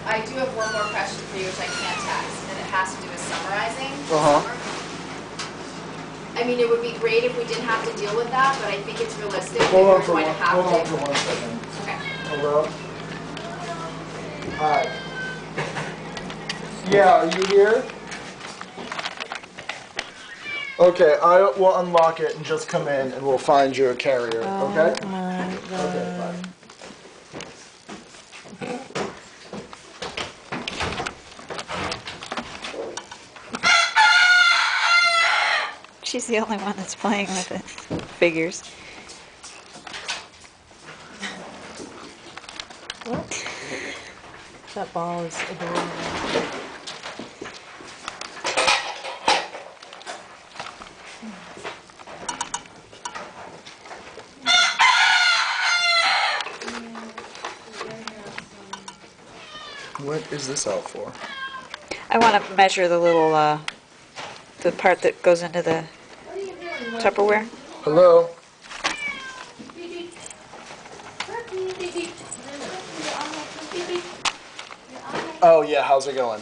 I do have one more question for you, which I can't text, and it has to do with summarizing. I mean, it would be great if we didn't have to deal with that, but I think it's realistic that we're going to have to. Hold on for 1 second. Okay. Hello? Hi. Yeah, are you here? Okay, I will unlock it and just come in and we'll find your carrier, okay? Oh my God. Okay, bye. She's the only one that's playing with it. Figures. What? That ball is adorable. What is this out for? I want to measure the little, the part that goes into the Tupperware. Hello? Oh yeah, how's it going?